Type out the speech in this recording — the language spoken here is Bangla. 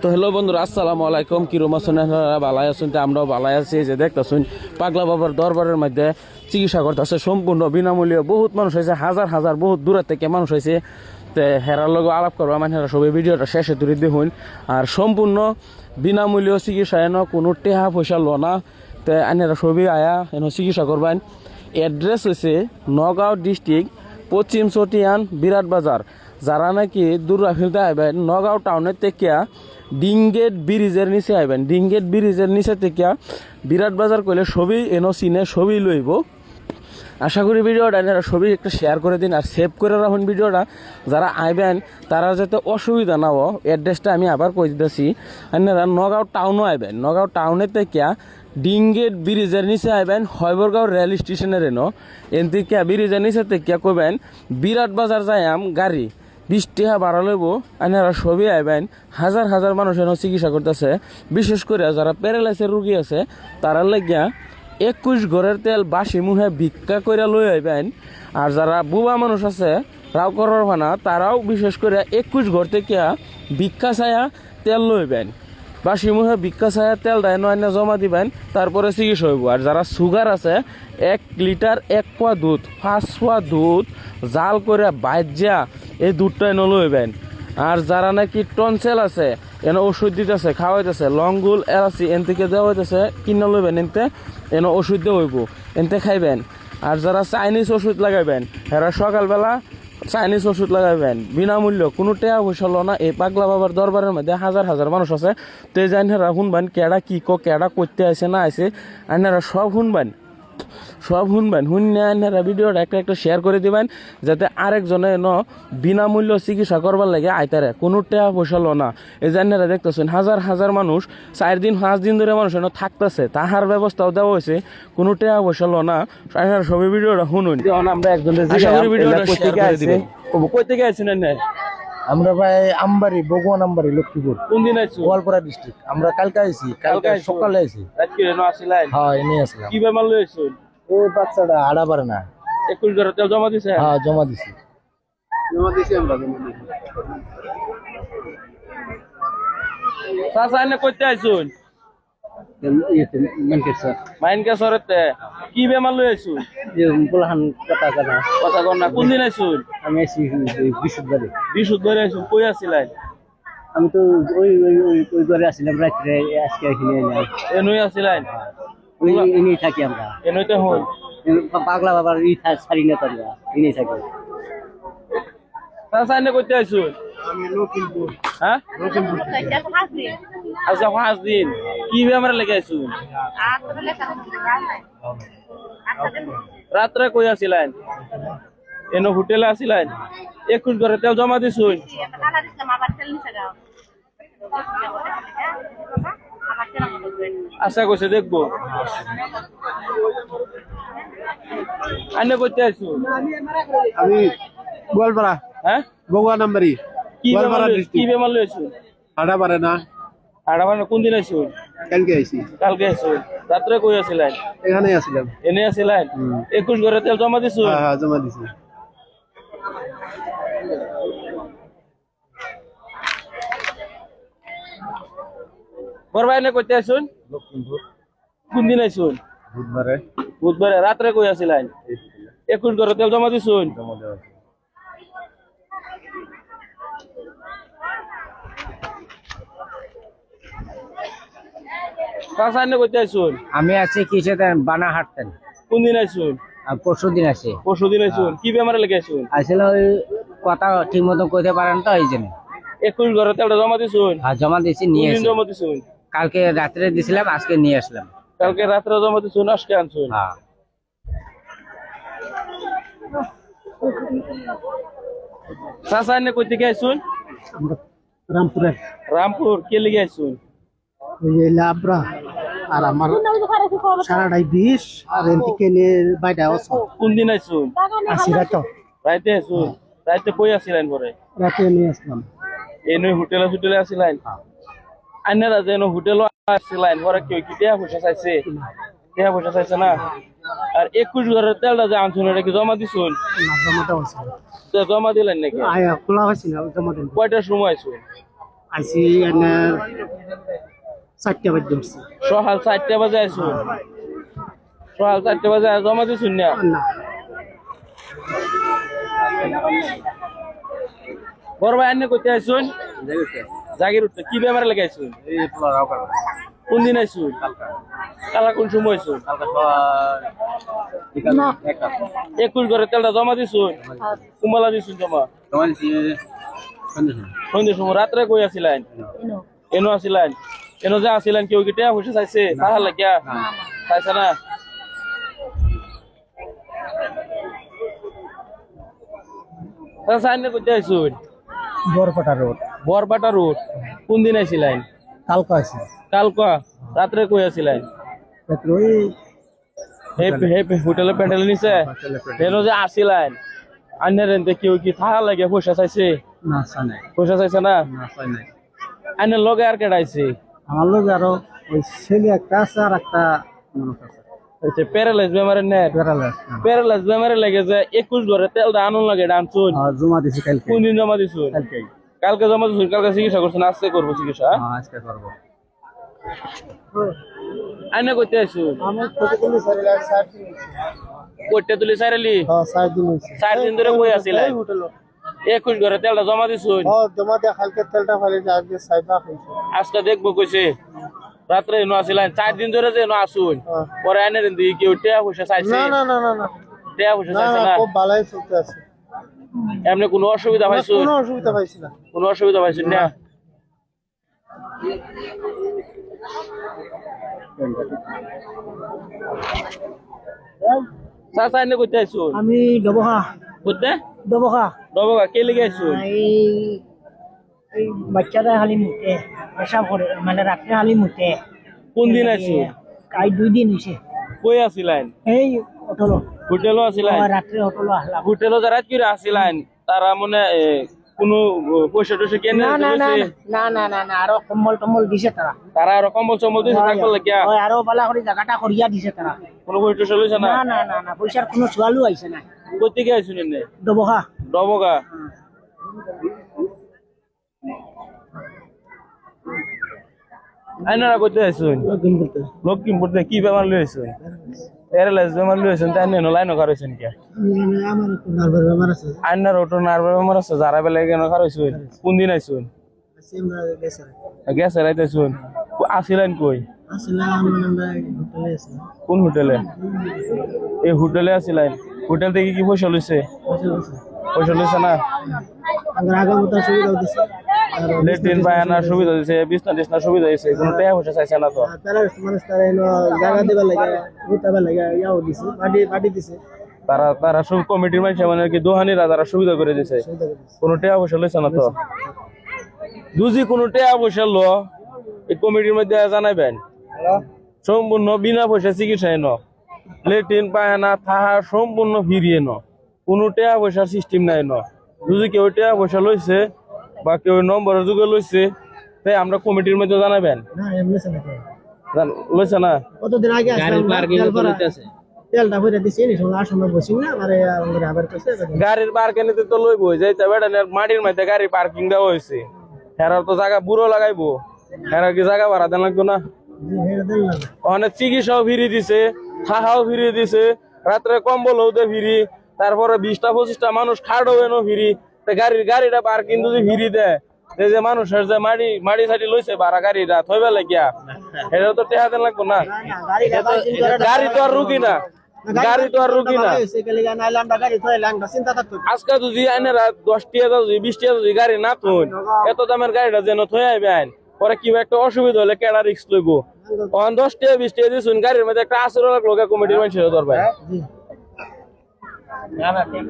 তো হ্যালো বন্ধুরা, আসসালামু আলাইকুম। কিরম আছেন? বালাই আছেন? তো আমরাও বালাই আছি। যে দেখতেছেন পাগলা বাবার দরবারের মধ্যে চিকিৎসা করতেছে সম্পূর্ণ বিনামূল্যে। বহুত মানুষ হয়েছে, হাজার হাজার বহু দূরের থেকে মানুষ হয়েছে। তো হেরার লোক আলাপ করবো, মানে হেরা সবাই ভিডিওটা শেষে তুলে দেখুন। আর সম্পূর্ণ বিনামূল্য চিকিৎসা, এনে কোনো টেহা পয়সা লো না। তো আইনেরা সবই আয়া এনে চিকিৎসা করবেন। অ্যাড্রেস হয়েছে নগাঁও ডিস্ট্রিক্ট পশ্চিম চটিয়ান বিরাট বাজার। যারা নাকি দূরা ফেলতে আইবেন নগাঁও টাউনের থেকে ডিঙ্গেট ব্রিজের নিচে আইবেন। ডিঙ্গেট ব্রিজের নিচে থেকে বিরাট বাজার করলে সবই এনো চিনে, সবই লইব। আশা করি ভিডিওটা আপনারা সবই একটু শেয়ার করে দিন আর সেভ করে রাখুন ভিডিওটা। যারা আইবেন তারা যাতে অসুবিধা না হয়, অ্যাড্রেসটা আমি আবার কই দিতেছি। আপনারা নগাঁও টাউনও আইবেন, নগাঁও টাউনের থেকে ডিঙ্গেট ব্রিজের নিচে আইবেন হয়বরগাঁও রেল স্টেশনের এনো। এন থেকে ব্রিজের নিচে থেকে কইবেন বিরাট বাজার যাইয়াম গাড়ি 20 টাকা ভাড়া লইব। আপনারা সবই আইবেন। হাজার হাজার মানুষ এনে চিকিৎসা করতেছে। বিশেষ করে যারা প্যারালাইসের রুগী আছে তারা লাগিয়া 21 ঘরের তেল বাসি মুহে ভিক্ষা করে লই আইবেন। আর যারা বুবা মানুষ আছে রাও করার ভানা, তারাও বিশেষ করে 21 ঘর থেকে ভিক্ষা ছায়া তেল লইবেন। বাসি মুহে ভিক্ষা ছায়া তেল দেয় নয় জমা দিবেন, তারপরে চিকিৎসা হইব। আর যারা সুগার আছে 1 লিটার 1 পোয়া দুধ 5 পোয়া দুধ জাল করে বাজ্যা এই দুধটা এনে লইবেন। আর যারা নাকি টনসেল আছে এনে ওষুধ দিতেছে, খাওয়াইতেছে, লংগুল এলাচি এন থেকে দেওয়া হইতেছে, কিনে লইবেন। এনতে এনে ওষুধ দেওয়া হইব, এনতে খাইবেন। আর যারা চাইনিজ ওষুধ লাগাইবেন এরা সকালবেলা চাইনিজ ওষুধ লাগাইবেন বিনামূল্য, কোনো টাকা পয়সা লো না। এই পাগলা বাবার দরবারের মধ্যে হাজার হাজার মানুষ আছে। তো এই জানেরা শুনবেন কেডা কি কেডা করতে আসে না আসে, আইনারা সব শুনবেন, সব শুনবেন। শুনে আইনারা ভিডিওটা একটা একটা শেয়ার করে দিবেন, যাতে আরেকজনে বিনামূল্য চিকিৎসা করবার লাগে আইতারে, কোনো টাকা পয়সা লো না। এই জানেরা দেখতেছেন হাজার হাজার মানুষ 4 দিন 5 দিন ধরে মানুষ থাকতেছে, তাহার ব্যবস্থাও দেওয়া হয়েছে, কোনো টাকা পয়সা লো না। আইনারা সবই ভিডিওটা শুনুন। আমরা একজনের ভিডিওটা শেয়ার করে দিবেন। কই থেকে আইছেন? আমরা ভাই আমবাড়ি, বগুয়ান আমবাড়ি, লক্ষ্মীপুর। কোন দিন আইছো? গোয়ালপাড়া ডিস্ট্রিক্ট। আমরা কালকে আইছি, কালকে সকালে আইছি। আজকে এনো আসিলেন? হ্যাঁ, এনে আসলাম। কি বেমার লইছো? এই বাচ্চাটা আড়া পারে না। 21 ঘরে তেল জমা দিছে? হ্যাঁ, জমা দিছি। আমরা চাচা এনে কইতে আইছুন? মাইনকেশ্বরতে কি বেমার লই আইছুন? কথা কন না। কোন দিন আইছুন? আমি আইছি বিশুদ্ধবাড়ি। বিশুদ্ধবাড়ি আইছুন? কই আছিলেন? আমি তো ওই ঘরে আসছিলাম রাত্রে, আজকে এখানে এলাম। এনই আছিলেন? ওই এনেই থাকি আমরা। এনইতে হন? পাগলা বাবার ছাড়ি না তার, এনেই থাকি। চাচা এনে কইতে আইছুন? আমি লক্ষ্মীপুর। হ্যাঁ, আচ্ছা 5 দিন। কি বেমার লেগে আইছুন? রাত্রে কই আছিলেন? এনো হোটেলে আছিলেন? 21 ঘরে তেল জমা দিছুন? আশা করছে দেখবো। আইনে করতে আইছু? আমি গোয়ালপাড়া। হ্যাঁ, বগুয়া নাম্বারি। কি বেমার লইছু? আড়া পারে না। কোন দিন আইছু? কালকে আইছি। কালকে আইছু? রাত্রে কই আছিলেন? এখানে আসলাম। এনে আছিলেন? 21 ঘরে তেল জমা দিছু? হ্যাঁ, জমা দিছি। বড় ভাই এনে করতে আইছুন? লক্ষ্মীপুর। কোন দিন আইছুন? বুধবারে। বুধবারে। রাত্রে কই আছিলেন? 21 ঘরে তেল জমা দিছুন? জমা দেওয়া। চাচা এনে করতে আইছুন? আমি আছি কিসেতে বানা হাঁটতেন। কোন দিন আইছুন? পরশু দিন আছি। পরশু দিন আইছুন? কি বেমারে লেগে আইছুন? আসলে ওই কথা ঠিক মতো কইতে পারেন তো, এই জন্য। 21 ঘরে তেলটা জমা দিছুন? হ্যাঁ, জমা দিছি, নিয়ে কোন দিন এসেছি। জমা দিছুন? কালকে রাত্রে দিছিলাম, আজকে নিয়ে আসলাম। কালকে রাত্রে জমা দিছুন, আজকে আনছুন? হ্যাঁ। চাচা এনে কই থেকে আইছুন? রামপুরে। রামপুর। কে লেগে আইছুন? এই লাবরা আর আমার সারাটাই 20 আর এদিকে নিয়ে বাইটা আছে। কোন দিন আইছুন? আসি রাত। রাইতে আইছুন? রাইতে কই আছিলেন পরে? রাতে নিয়ে আসলাম। এই নই হোটেলে আছিলেন? আইনারা যেন হোটেল আসছিলেন পরে কেউ কি টাকা পয়সা চাইছে? টাকা পয়সা চাইছে না। আর 21 ঘরের তেলটা যে আনছুন এটা কি জমা দিছুন? জমাটা আছে। তো জমা দিলেন নাকি? আয়া খোলা হয়েছিল, জমা দেন। কয়টার সময় আইছুন? আইসি এনার 4টা বাজে উঠছি সকাল 4টা বাজে আইসুন সকাল 4টা বাজে জমা দিছুন না না বড় ভাই আন্নে কইতে আইসুন জাগির উঠতে কি বেমারে লেগে আইসুন কোন দিন আইসুন কালা কোন সময় আইসুন 21 ঘরে তেলটা জমা দিছুন কুমলা দিছুন জমা সন্ধ্যে সময় রাত্রে কই আসিলেন এনো আসিলেন এনো যে আসিলেন কেউ কি টেয়া পয়সা চাইছে তাহার লাগিয়া চাইছে না সাইনে কইতে আইসুন বরপাটা রোড কোন দিন আইছিলেন কালকে আইসি কালকা রাত্রে কই আসিলেন ওই হোটেলে প্যান্ডেলে নিছে এনো যে আসিলেন আন্নের কেউ কি থাকা লাগে পয়সা চাইছে না সানে পয়সা চাইছে না না চাই নাই আন্নের লগে আর কেডাইছে আমার লোক আরো ওই ছেলে একটা আছে আর একটা মানুষ আছে প্যারালাইজ বেমারের নেট প্যারালাইজ বেমারে লাগে যে 21 ঘরে তেলটা আনুন লাগে ডানছুন জমা দিছি কালকে কোন দিন জমা দিছুন কালকে কালকে জমা দিছুন কালকে চিকিৎসা করছেন আজকে করবো চিকিৎসা আজকে করব আইনে কইতে আইসুন আমি ফটোগুলো সারিলা 60 দিন কইতে তুলি সাইরালি হ্যাঁ 60 দিন হইছে 4 দিন ধরে কই আছিলেন 21 ঘরে তেলটা জমা দিছুন হ্যাঁ জমা দিয়ে কালকে তেলটা ফেলে যায় আজকে সাইবা হইছে আজকে দেখবো কইছে রাত্রে এনো আসিলেন 4 দিন ধরে যে এনো আসুন পরে আইনে দিই কেউ টেয়া পয়সা চাইছে না না না না না টেয়া পয়সা চাইছে না খুব ভালোই চলতে আছে এমনি কোনো অসুবিধা পাইছুন কোনো অসুবিধা পাইছি না কোনো অসুবিধা পাইছুন না চাচা এনে কইতে আইছুন আমি ডবহা কইতে ডবহা দবগা কে লিগে আইছুন এই বাচ্চারা খালি মুতে পেশাব করে মানে রাত্রে খালি মুতে কোন দিন আইছুন কাই 2 দিন হইছে কই আসিলেন এই হোটেল হোটেলও আসিলেন রাত্রে হোটেল আসলাম হোটেলও যারা কি আসিলেন তারা মনে কোনো পয়সা টয়সা কেন না না না না না না না আরো কম্বল টম্বল দিছে তারা তারা আর কম্বল চম্বল দিছে থাকবার লাগিয়া ওই আরো বালা করে জায়গাটা করিয়া দিছে তারা কোনো পয়সা টয়সা লইছে না না না না না পয়সার কোনো চুয়ালু আইছে না কই থেকে আইছুন এনে ডবহা দবগা আইনারা কইতে আইছুন লক্ষ্মীপুর থেকে কি বেমার লই আইছুন প্যারালাইজ বেমার লই আইছুন তাই নেন লাইন কারইছেন কি আমার নার্ভার বেমার আছে আইনার ওটো নার্ভ বেমার আছে যারা বেলা কেন কারইছুন কোন দিন আইছুন আমরা গেছে গেছে রাইতেছুন আসিলেন কই আসলে আমরা হোটেলে আছি কোন হোটেলে এই হোটেলে আসিলেন হোটেল থেকে কি পয়সা লইছে পয়সা লইছে না আমরা আগামত সুবিধা দিছে লেট্রিন পায়খানার সুবিধা দিছে বিছনা টিছনার সুবিধা দিছে কোনো টাকা পয়সা চাইছে না তো তারা মানুষ তারা এলো জায়গা দেবা লাগে উঠাবা লাগে ইয়াও দিছে বাড়ি দিছে তারা সব কমিটির মানুষ মানে কি দোহানিরা তারা সুবিধা করে দিছে কোনো টাকা পয়সা লইছে না তো যদি কোনো টাকা পয়সা ল এই কমিটির মধ্যে জানাইবেন সম্পূর্ণ বিনা পয়সা চিকিৎসা এনো লেট্রিন পায়খানা থাহা সম্পূর্ণ ফিরিয়ে ন কোনো টাকা পয়সার সিস্টেম নাই ন যদি কেউ টাকা পয়সা লইছে বা কেউ নম্বরের যুগে লইছে তাই আমরা কমিটির মধ্যে জানাবেন না এমলেছে না লইছে না কতদিন আগে তেলটা ভরে দিছি এই সময় আসলে বসি না আরে আমরা আবার কইছে গাড়ির পার্কিং এতে তো লইবো যাইতে বেটা মাটির মধ্যে গাড়ি পার্কিং দেওয়া হয়েছে হেরার তো জায়গা বুড়ো লাগাইবো হেরার কি জায়গা ভাড়া দেন লাগতো না অনেক চিকিৎসাও ফিরিয়ে দিছে থাকাও ফিরিয়ে দিছে রাত্রে কম্বলও দে ফিরি তারপরে 20টা 25টা মানুষ খাড়ো এনো ফিরি গাড়িটা পার্কিং যদি ফিরি দেয় এই যে মানুষের যে মাটি সাটি লইছে ভাড়া গাড়িটা থইবে লাগিয়া এটা তো টেহা দেন লাগতো না গাড়ি তো আর রুগী না গাড়ি তো আর রুগী না আজকে যদি আইনারা 10 টাকা যদি 20 টাকা যদি গাড়ি না থইন এত দামের গাড়িটা যেন থই আইবেন পরে কি একটা অসুবিধা হলে কেডা রিস্ক লইব 10 টাকা 20 টাকা দিছুন গাড়ির মধ্যে একটা আসর লাগলো কমিটির মানুষের ধরবে না না ঠিক